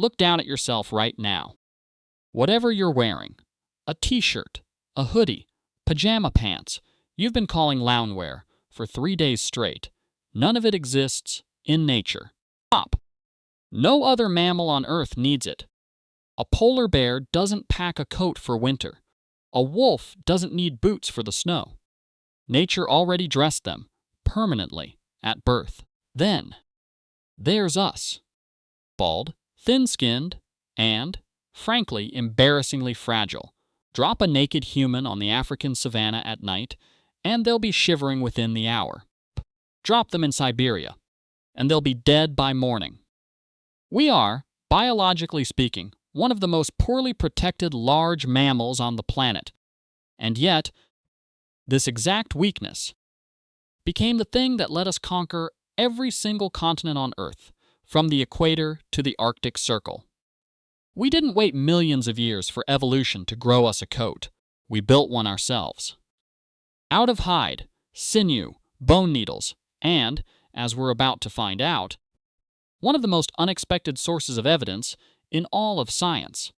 Look down at yourself right now. Whatever you're wearing, a t-shirt, a hoodie, pajama pants, you've been calling loungewear for 3 days straight. None of it exists in nature. Stop. No other mammal on Earth needs it. A polar bear doesn't pack a coat for winter. A wolf doesn't need boots for the snow. Nature already dressed them, permanently, at birth. Then, there's us. Bald, thin-skinned, and, frankly, embarrassingly fragile. Drop a naked human on the African savanna at night, and they'll be shivering within the hour. Drop them in Siberia, and they'll be dead by morning. We are, biologically speaking, one of the most poorly protected large mammals on the planet. And yet, this exact weakness became the thing that let us conquer every single continent on Earth, from the equator to the Arctic Circle. We didn't wait millions of years for evolution to grow us a coat. We built one ourselves. Out of hide, sinew, bone needles, and, as we're about to find out, one of the most unexpected sources of evidence in all of science,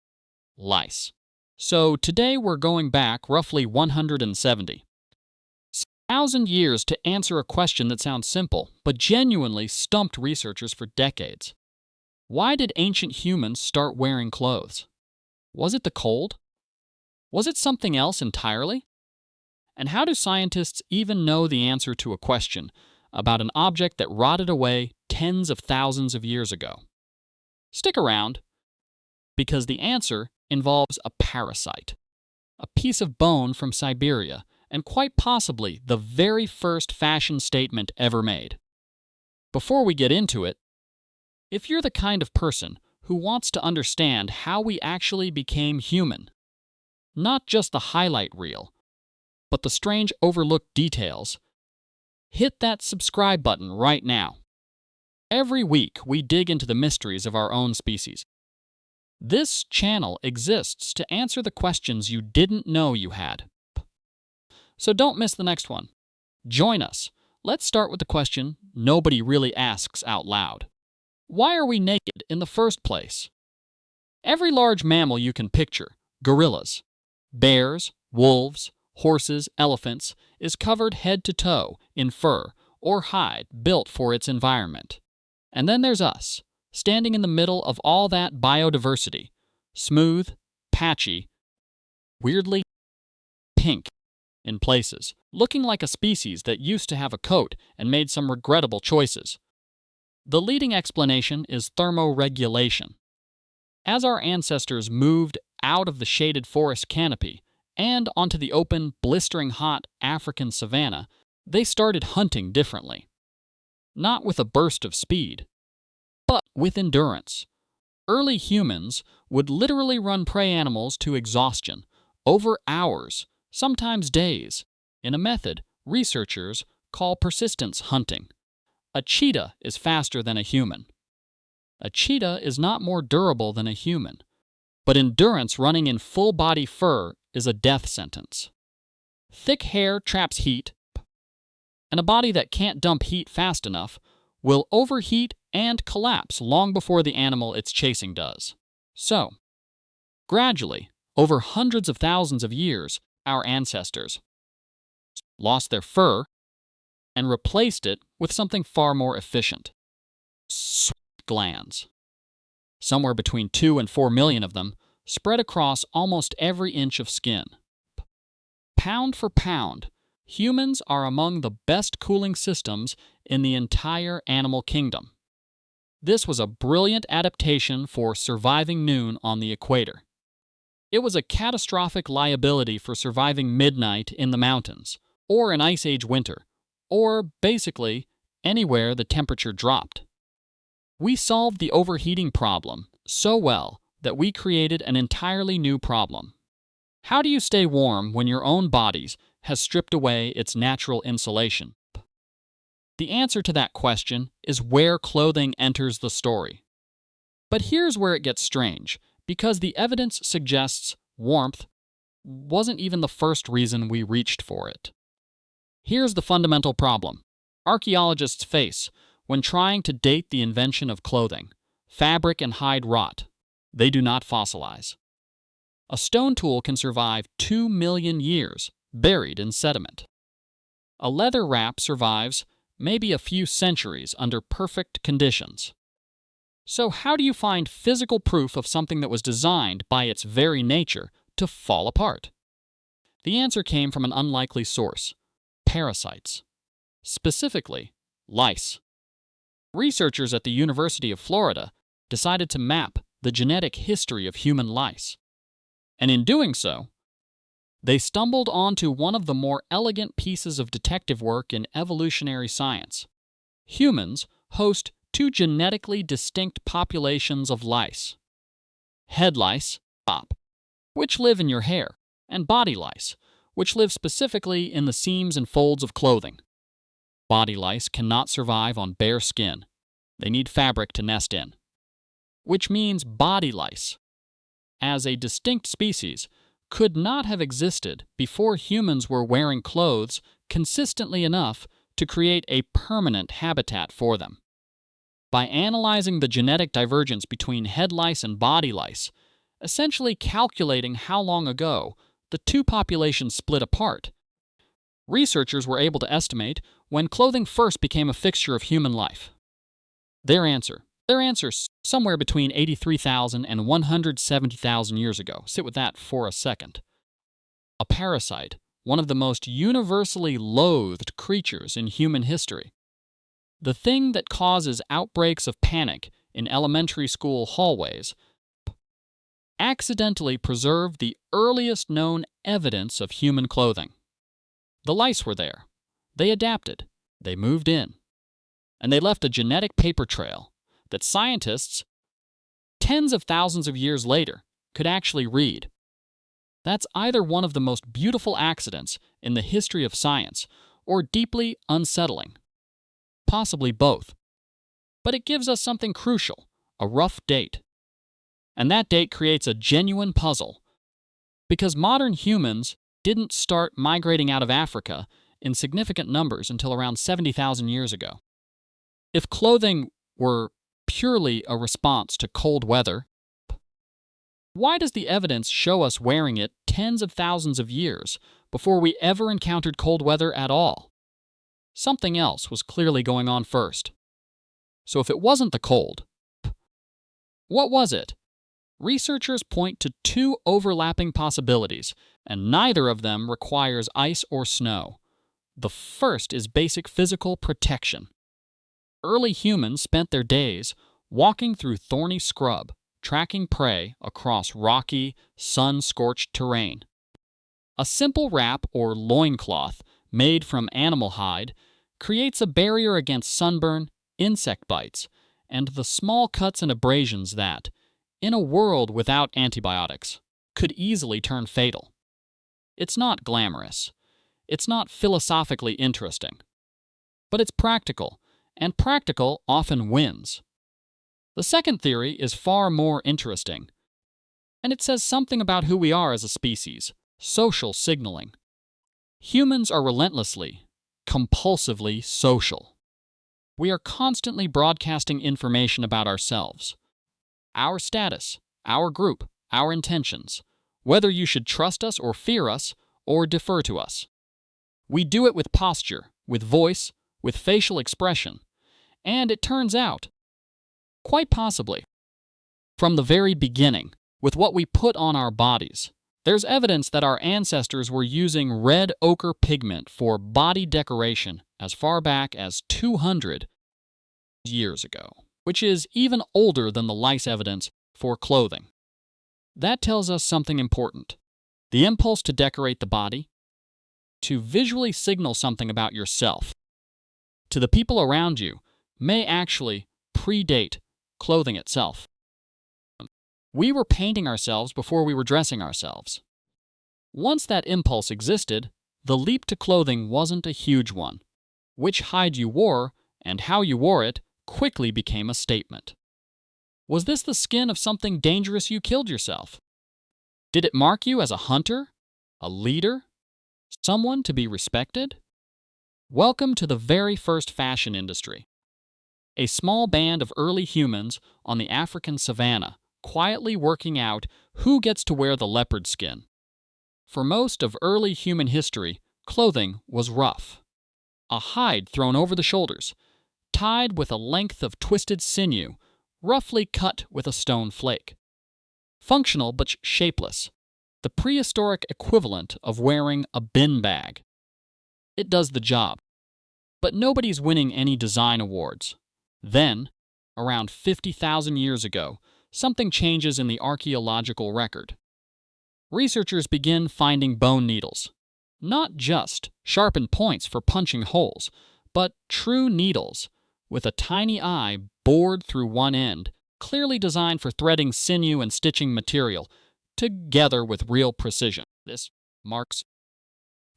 lice. So today we're going back roughly 1,000 years to answer a question that sounds simple, but genuinely stumped researchers for decades. Why did ancient humans start wearing clothes? Was it the cold? Was it something else entirely? And how do scientists even know the answer to a question about an object that rotted away tens of thousands of years ago? Stick around, because the answer involves a parasite, a piece of bone from Siberia, and quite possibly the very first fashion statement ever made. Before we get into it, if you're the kind of person who wants to understand how we actually became human, not just the highlight reel, but the strange overlooked details, hit that subscribe button right now. Every week, we dig into the mysteries of our own species. This channel exists to answer the questions you didn't know you had. So don't miss the next one. Join us. Let's start with the question nobody really asks out loud. Why are we naked in the first place? Every large mammal you can picture, gorillas, bears, wolves, horses, elephants, is covered head to toe in fur or hide built for its environment. And then there's us, standing in the middle of all that biodiversity, smooth, patchy, weirdly pink in places, looking like a species that used to have a coat and made some regrettable choices. The leading explanation is thermoregulation. As our ancestors moved out of the shaded forest canopy and onto the open, blistering hot African savanna, they started hunting differently. Not with a burst of speed, but with endurance. Early humans would literally run prey animals to exhaustion over hours, sometimes days, in a method researchers call persistence hunting. A cheetah is faster than a human. A cheetah is not more durable than a human, but endurance running in full-body fur is a death sentence. Thick hair traps heat, and a body that can't dump heat fast enough will overheat and collapse long before the animal it's chasing does. So, gradually, over hundreds of thousands of years, our ancestors lost their fur and replaced it with something far more efficient. Sweat glands. Somewhere between 2 and 4 million of them spread across almost every inch of skin. Pound for pound, humans are among the best cooling systems in the entire animal kingdom. This was a brilliant adaptation for surviving noon on the equator. It was a catastrophic liability for surviving midnight in the mountains, or an ice age winter, or basically anywhere the temperature dropped. We solved the overheating problem so well that we created an entirely new problem. How do you stay warm when your own bodies has stripped away its natural insulation? The answer to that question is where clothing enters the story. But here's where it gets strange, because the evidence suggests warmth wasn't even the first reason we reached for it. Here's the fundamental problem archaeologists face when trying to date the invention of clothing. Fabric and hide rot, They do not fossilize. A stone tool can survive 2 million years buried in sediment. A leather wrap survives maybe a few centuries under perfect conditions. So how do you find physical proof of something that was designed by its very nature to fall apart? The answer came from an unlikely source: parasites. Specifically, lice. Researchers at the University of Florida decided to map the genetic history of human lice. And in doing so, they stumbled onto one of the more elegant pieces of detective work in evolutionary science. Humans host two genetically distinct populations of lice: head lice, which live in your hair, and body lice, which live specifically in the seams and folds of clothing. Body lice cannot survive on bare skin. They need fabric to nest in. Which means body lice, as a distinct species, could not have existed before humans were wearing clothes consistently enough to create a permanent habitat for them. By analyzing the genetic divergence between head lice and body lice, essentially calculating how long ago the two populations split apart, researchers were able to estimate when clothing first became a fixture of human life. Their answer somewhere between 83,000 and 170,000 years ago. Sit with that for a second. A parasite, one of the most universally loathed creatures in human history. The thing that causes outbreaks of panic in elementary school hallways, accidentally preserved the earliest known evidence of human clothing. The lice were there. They adapted. They moved in. And they left a genetic paper trail that scientists, tens of thousands of years later, could actually read. That's either one of the most beautiful accidents in the history of science or deeply unsettling. Possibly both. But it gives us something crucial: a rough date. And that date creates a genuine puzzle, because modern humans didn't start migrating out of Africa in significant numbers until around 70,000 years ago. If clothing were purely a response to cold weather, why does the evidence show us wearing it tens of thousands of years before we ever encountered cold weather at all? Something else was clearly going on first. So if it wasn't the cold, what was it? Researchers point to two overlapping possibilities, and neither of them requires ice or snow. The first is basic physical protection. Early humans spent their days walking through thorny scrub, tracking prey across rocky, sun-scorched terrain. A simple wrap or loincloth made from animal hide creates a barrier against sunburn, insect bites, and the small cuts and abrasions that, in a world without antibiotics, could easily turn fatal. It's not glamorous. It's not philosophically interesting. But it's practical, and practical often wins. The second theory is far more interesting, and it says something about who we are as a species: social signaling. Humans are relentlessly, compulsively social. We are constantly broadcasting information about ourselves, our status, our group, our intentions, whether you should trust us or fear us or defer to us. We do it with posture, with voice, with facial expression, and it turns out, quite possibly, from the very beginning, with what we put on our bodies. There's evidence that our ancestors were using red ochre pigment for body decoration as far back as 200 years ago, which is even older than the lice evidence for clothing. That tells us something important. The impulse to decorate the body, to visually signal something about yourself to the people around you, may actually predate clothing itself. We were painting ourselves before we were dressing ourselves. Once that impulse existed, the leap to clothing wasn't a huge one. Which hide you wore and how you wore it quickly became a statement. Was this the skin of something dangerous you killed yourself? Did it mark you as a hunter, a leader, someone to be respected? Welcome to the very first fashion industry. A small band of early humans on the African savanna quietly working out who gets to wear the leopard skin. For most of early human history, clothing was rough. A hide thrown over the shoulders, tied with a length of twisted sinew, roughly cut with a stone flake. Functional but shapeless, the prehistoric equivalent of wearing a bin bag. It does the job, but nobody's winning any design awards. Then, around 50,000 years ago, something changes in the archaeological record. Researchers begin finding bone needles. Not just sharpened points for punching holes, but true needles, with a tiny eye bored through one end, clearly designed for threading sinew and stitching material, together with real precision. This marks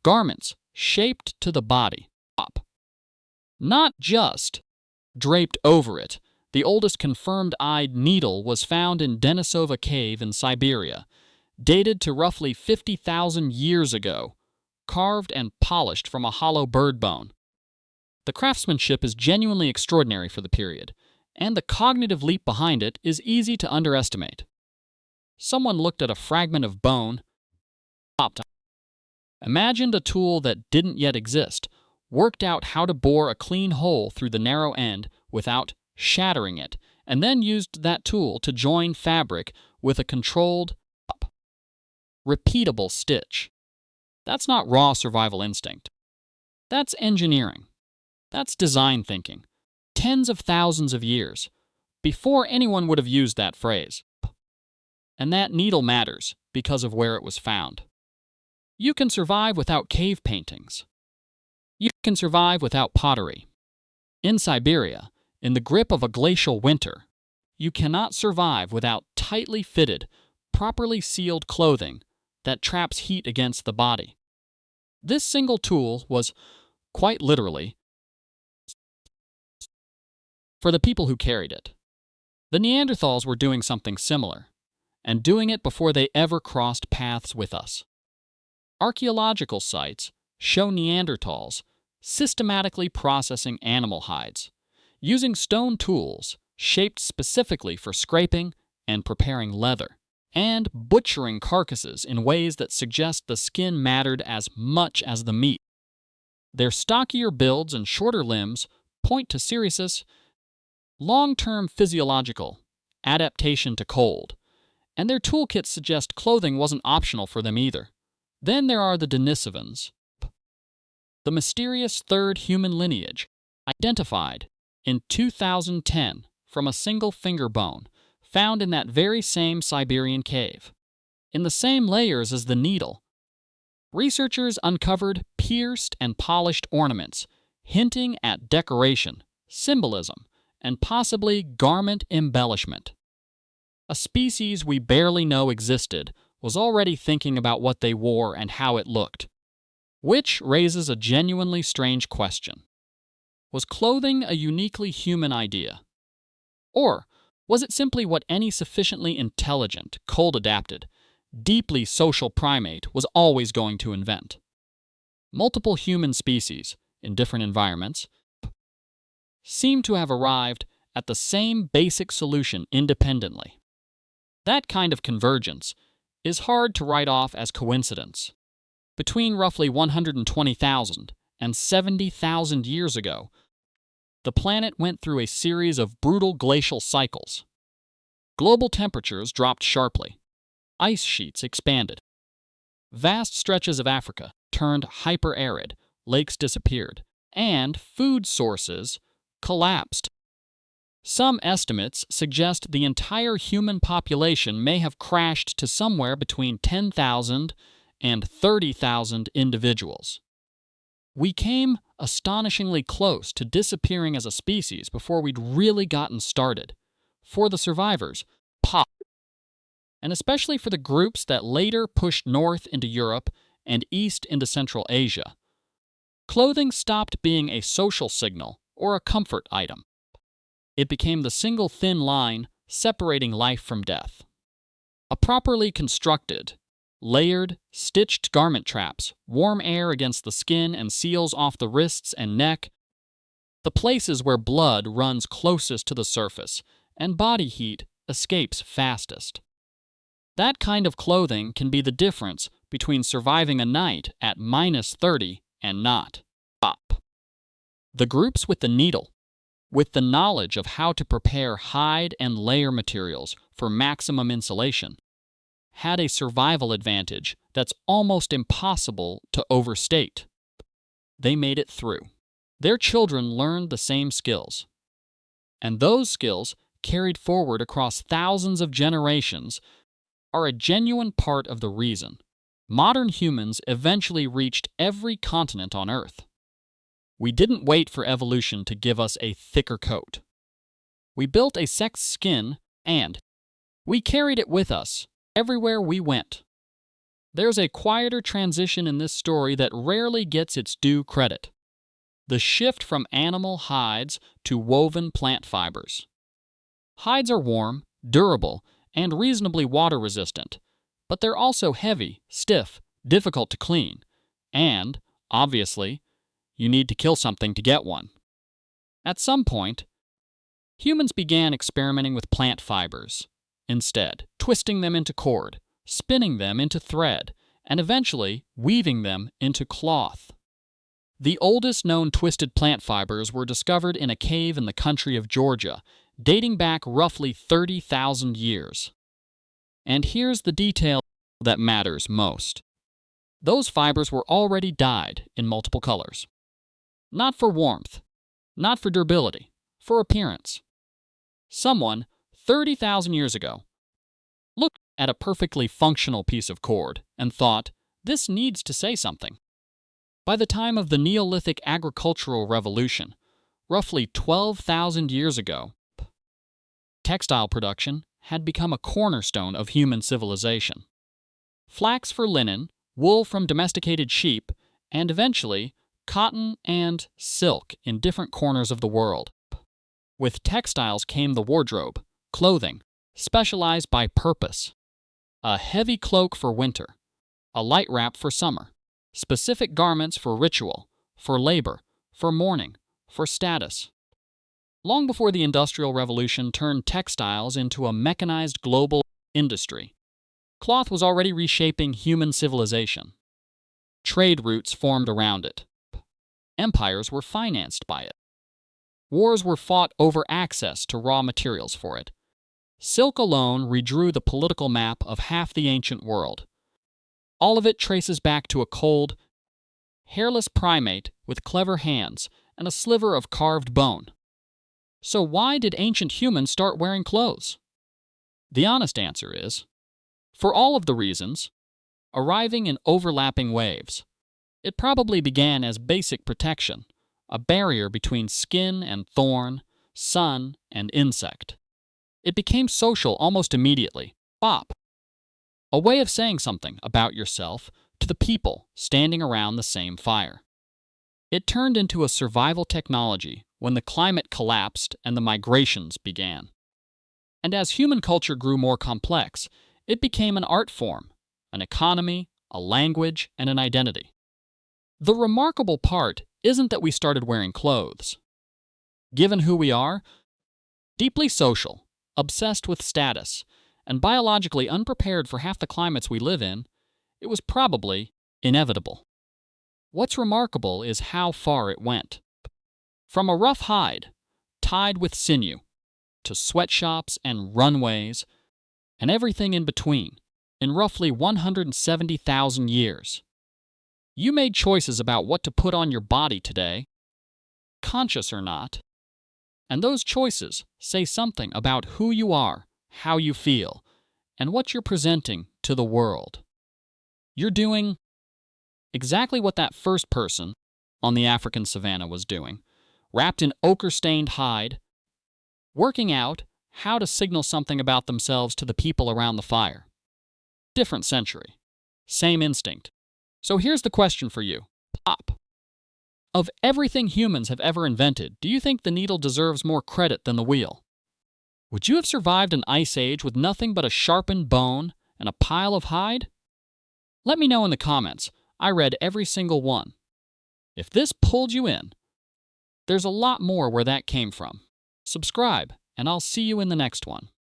garments shaped to the body, not just draped over it. The oldest confirmed-eyed needle was found in Denisova Cave in Siberia, dated to roughly 50,000 years ago, carved and polished from a hollow bird bone. The craftsmanship is genuinely extraordinary for the period, and the cognitive leap behind it is easy to underestimate. Someone looked at a fragment of bone, imagined a tool that didn't yet exist, worked out how to bore a clean hole through the narrow end without shattering it, and then used that tool to join fabric with a controlled, repeatable stitch. That's not raw survival instinct. That's engineering. That's design thinking. Tens of thousands of years before anyone would have used that phrase. And that needle matters because of where it was found. You can survive without cave paintings. You can survive without pottery. In Siberia, in the grip of a glacial winter, you cannot survive without tightly fitted, properly sealed clothing that traps heat against the body. This single tool was, quite literally, for the people who carried it. The Neanderthals were doing something similar, and doing it before they ever crossed paths with us. Archaeological sites show Neanderthals systematically processing animal hides, using stone tools shaped specifically for scraping and preparing leather, and butchering carcasses in ways that suggest the skin mattered as much as the meat. Their stockier builds and shorter limbs point to seriousness, long-term physiological adaptation to cold, and their toolkits suggest clothing wasn't optional for them either. Then there are the Denisovans, the mysterious third human lineage, identified in 2010 from a single finger bone found in that very same Siberian cave. In the same layers as the needle, researchers uncovered pierced and polished ornaments, hinting at decoration, symbolism, and possibly garment embellishment. A species we barely know existed was already thinking about what they wore and how it looked. Which raises a genuinely strange question. Was clothing a uniquely human idea? Or was it simply what any sufficiently intelligent, cold-adapted, deeply social primate was always going to invent? Multiple human species, in different environments, seem to have arrived at the same basic solution independently. That kind of convergence is hard to write off as coincidence. Between roughly 120,000 and 70,000 years ago, the planet went through a series of brutal glacial cycles. Global temperatures dropped sharply. Ice sheets expanded. Vast stretches of Africa turned hyper-arid, lakes disappeared, and food sources collapsed. Some estimates suggest the entire human population may have crashed to somewhere between 10,000 and 30,000 individuals. We came astonishingly close to disappearing as a species before we'd really gotten started. For the survivors, and especially for the groups that later pushed north into Europe and east into Central Asia, clothing stopped being a social signal or a comfort item. It became the single thin line separating life from death. A properly constructed, layered, stitched garment traps warm air against the skin and seals off the wrists and neck, the places where blood runs closest to the surface and body heat escapes fastest. That kind of clothing can be the difference between surviving a night at -30 and not. Up. The groups with the needle, with the knowledge of how to prepare hide and layer materials for maximum insulation, had a survival advantage that's almost impossible to overstate. They made it through. Their children learned the same skills. And those skills, carried forward across thousands of generations, are a genuine part of the reason modern humans eventually reached every continent on Earth. We didn't wait for evolution to give us a thicker coat. We built a sexed skin and we carried it with us everywhere we went. There's a quieter transition in this story that rarely gets its due credit. The shift from animal hides to woven plant fibers. Hides are warm, durable, and reasonably water-resistant, but they're also heavy, stiff, difficult to clean, and, obviously, you need to kill something to get one. At some point, humans began experimenting with plant fibers instead, twisting them into cord, spinning them into thread, and eventually weaving them into cloth. The oldest known twisted plant fibers were discovered in a cave in the country of Georgia, dating back roughly 30,000 years. And here's the detail that matters most. Those fibers were already dyed in multiple colors. Not for warmth, not for durability, for appearance. Someone, 30,000 years ago, looked at a perfectly functional piece of cord and thought, this needs to say something. By the time of the Neolithic agricultural revolution, roughly 12,000 years ago, textile production had become a cornerstone of human civilization. Flax for linen, wool from domesticated sheep, and eventually cotton and silk in different corners of the world. With textiles came the wardrobe, clothing, specialized by purpose. A heavy cloak for winter, a light wrap for summer, specific garments for ritual, for labor, for mourning, for status. Long before the Industrial Revolution turned textiles into a mechanized global industry, cloth was already reshaping human civilization. Trade routes formed around it. Empires were financed by it. Wars were fought over access to raw materials for it. Silk alone redrew the political map of half the ancient world. All of it traces back to a cold, hairless primate with clever hands and a sliver of carved bone. So why did ancient humans start wearing clothes? The honest answer is, for all of the reasons, arriving in overlapping waves. It probably began as basic protection, a barrier between skin and thorn, sun and insect. It became social almost immediately, bop, a way of saying something about yourself to the people standing around the same fire. It turned into a survival technology when the climate collapsed and the migrations began. And as human culture grew more complex, it became an art form, an economy, a language, and an identity. The remarkable part isn't that we started wearing clothes. Given who we are, deeply social, obsessed with status, and biologically unprepared for half the climates we live in, it was probably inevitable. What's remarkable is how far it went. From a rough hide, tied with sinew, to sweatshops and runways, and everything in between, in roughly 170,000 years. You made choices about what to put on your body today, conscious or not, and those choices say something about who you are, how you feel, and what you're presenting to the world. You're doing exactly what that first person on the African savanna was doing, wrapped in ochre-stained hide, working out how to signal something about themselves to the people around the fire. Different century, same instinct. So here's the question for you. Pop. Of everything humans have ever invented, do you think the needle deserves more credit than the wheel? Would you have survived an ice age with nothing but a sharpened bone and a pile of hide? Let me know in the comments. I read every single one. If this pulled you in, there's a lot more where that came from. Subscribe, and I'll see you in the next one.